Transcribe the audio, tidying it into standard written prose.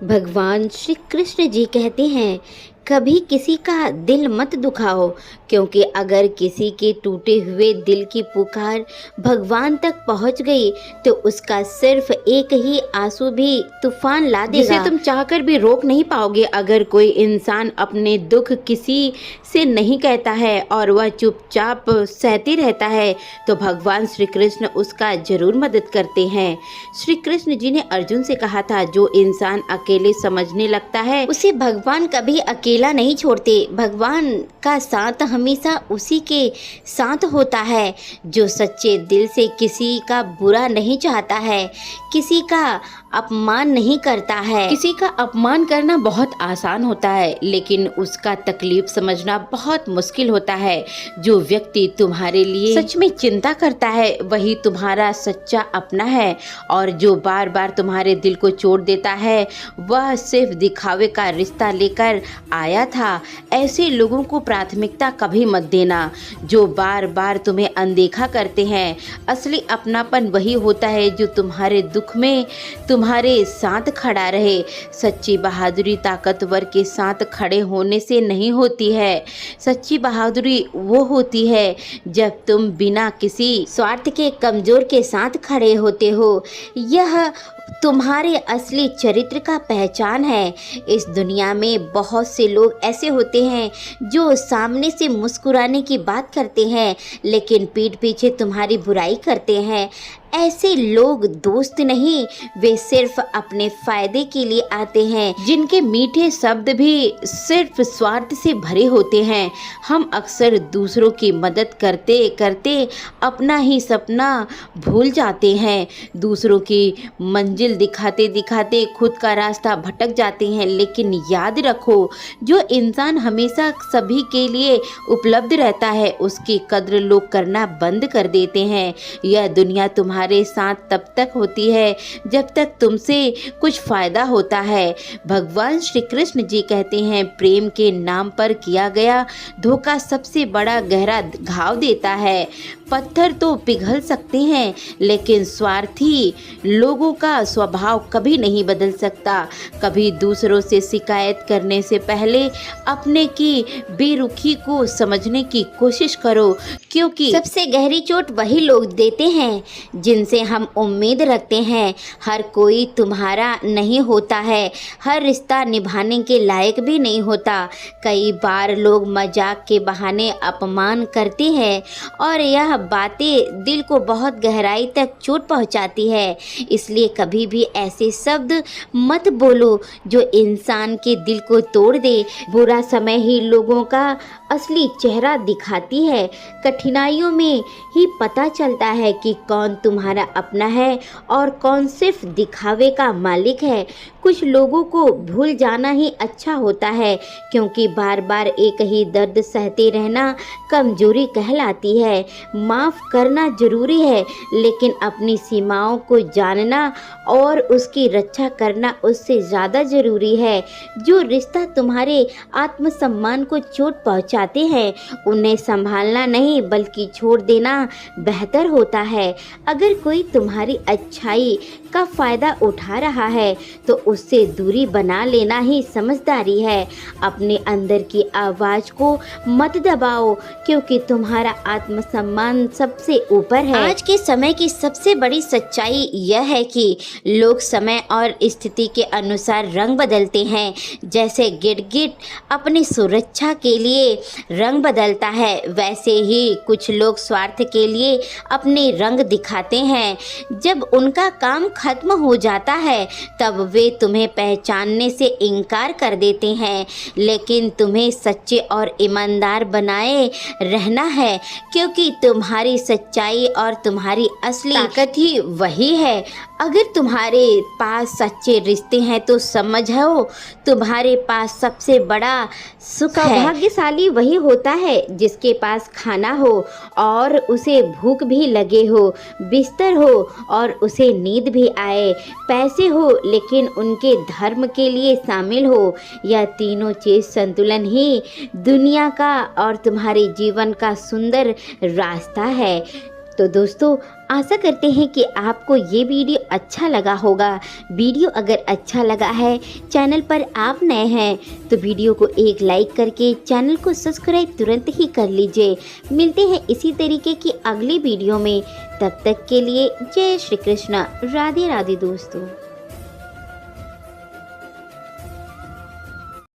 भगवान श्री कृष्ण जी कहते हैं, कभी किसी का दिल मत दुखाओ, क्योंकि अगर किसी के टूटे हुए दिल की पुकार भगवान तक पहुंच गई तो उसका सिर्फ एक ही आंसू भी तूफान ला देगा, जिसे तुम चाहकर भी रोक नहीं पाओगे। अगर कोई इंसान अपने दुख किसी से नहीं कहता है और वह चुपचाप सहते रहता है तो भगवान श्री कृष्ण उसका जरूर मदद करते हैं। श्री कृष्ण जी ने अर्जुन से कहा था, जो इंसान अकेले समझने लगता है उसे भगवान कभी अकेला नहीं छोड़ते। भगवान का साथ हमेशा उसी के साथ होता है जो सच्चे दिल से किसी का बुरा नहीं चाहता है, किसी का अपमान नहीं करता है। किसी का अपमान करना बहुत आसान होता है, लेकिन उसका तकलीफ समझना बहुत मुश्किल होता है। जो व्यक्ति तुम्हारे लिए सच में चिंता करता है वही तुम्हारा सच्चा अपना है, और जो बार बार तुम्हारे दिल को चोट देता है वह सिर्फ दिखावे का रिश्ता लेकर आया था। ऐसे लोगों को प्राथमिकता कभी मत देना जो बार बार तुम्हें अनदेखा करते हैं। असली अपनापन वही होता है जो तुम्हारे दुख में तुम्हारे साथ खड़ा रहे। सच्ची बहादुरी ताकतवर के साथ खड़े होने से नहीं होती है। सच्ची बहादुरी वो होती है जब तुम बिना किसी स्वार्थ के कमजोर के साथ खड़े होते हो। यह तुम्हारे असली चरित्र का पहचान है। इस दुनिया में बहुत से लोग ऐसे होते हैं जो सामने से मुस्कुराने की बात करते हैं लेकिन पीठ पीछे तुम्हारी बुराई करते हैं। ऐसे लोग दोस्त नहीं, वे सिर्फ अपने फायदे के लिए आते हैं, जिनके मीठे शब्द भी सिर्फ स्वार्थ से भरे होते हैं। हम अक्सर दूसरों की मदद करते करते अपना ही सपना भूल जाते हैं, दूसरों की मंजिल दिखाते दिखाते खुद का रास्ता भटक जाते हैं। लेकिन याद रखो, जो इंसान हमेशा सभी के लिए उपलब्ध रहता है उसकी कद्र लोग करना बंद कर देते हैं। यह दुनिया तुम्हारे साथ तब तक होती है जब तक तुमसे कुछ फायदा होता है। भगवान श्री कृष्ण जी कहते हैं, प्रेम के नाम पर किया गया धोखा सबसे बड़ा गहरा घाव देता है। पत्थर तो पिघल सकते हैं लेकिन स्वार्थी लोगों का स्वभाव कभी नहीं बदल सकता। कभी दूसरों से शिकायत करने से पहले अपने की बेरुखी को समझने की कोशिश करो, क्योंकि सबसे गहरी चोट वही लोग देते हैं जिनसे हम उम्मीद रखते हैं। हर कोई तुम्हारा नहीं होता है, हर रिश्ता निभाने के लायक भी नहीं होता। कई बार लोग मजाक के बहाने अपमान करते हैं और यह बातें दिल को बहुत गहराई तक चोट पहुंचाती है। इसलिए कभी भी ऐसे शब्द मत बोलो जो इंसान के दिल को तोड़ दे। बुरा समय ही लोगों का असली चेहरा दिखाती है। कठिनाइयों में ही पता चलता है कि कौन तुम्हारा अपना है और कौन सिर्फ दिखावे का मालिक है। कुछ लोगों को भूल जाना ही अच्छा होता है, क्योंकि बार बार एक ही दर्द सहते रहना कमजोरी कहलाती है। माफ़ करना जरूरी है, लेकिन अपनी सीमाओं को जानना और उसकी रक्षा करना उससे ज़्यादा ज़रूरी है। जो रिश्ता तुम्हारे आत्मसम्मान को चोट पहुंचाते हैं उन्हें संभालना नहीं बल्कि छोड़ देना बेहतर होता है। अगर कोई तुम्हारी अच्छाई का फ़ायदा उठा रहा है तो उससे दूरी बना लेना ही समझदारी है। अपने अंदर की आवाज़ को मत दबाओ, क्योंकि तुम्हारा आत्मसम्मान सबसे ऊपर है। आज के समय की सबसे बड़ी सच्चाई यह है कि लोग समय और स्थिति के अनुसार रंग बदलते हैं। जैसे गिरगिट अपनी सुरक्षा के लिए रंग बदलता है, वैसे ही कुछ लोग स्वार्थ के लिए अपने रंग दिखाते हैं। जब उनका काम खत्म हो जाता है तब वे तुम्हें पहचानने से इनकार कर देते हैं, लेकिन तुम्हें सच्चे और ईमानदार बनाए रहना है, क्योंकि तुम्हारी सच्चाई और तुम्हारी असली ताकत ही वही है। अगर तुम्हारे पास सच्चे रिश्ते हैं तो समझो तुम्हारे पास सबसे बड़ा सुख है। भाग्यशाली वही होता है जिसके पास खाना हो और उसे भूख भी लगे हो, बिस्तर हो और उसे नींद भी आए, पैसे हो लेकिन उनके धर्म के लिए शामिल हो। यह तीनों चीज़ संतुलन ही दुनिया का और तुम्हारे जीवन का सुंदर रास्ता है। तो दोस्तों आशा करते हैं कि आपको ये वीडियो अच्छा लगा होगा। वीडियो अगर अच्छा लगा है, चैनल पर आप नए हैं तो वीडियो को एक लाइक करके चैनल को सब्सक्राइब तुरंत ही कर लीजिए। मिलते हैं इसी तरीके की अगली वीडियो में, तब तक के लिए जय श्री कृष्णा, राधे राधे दोस्तों।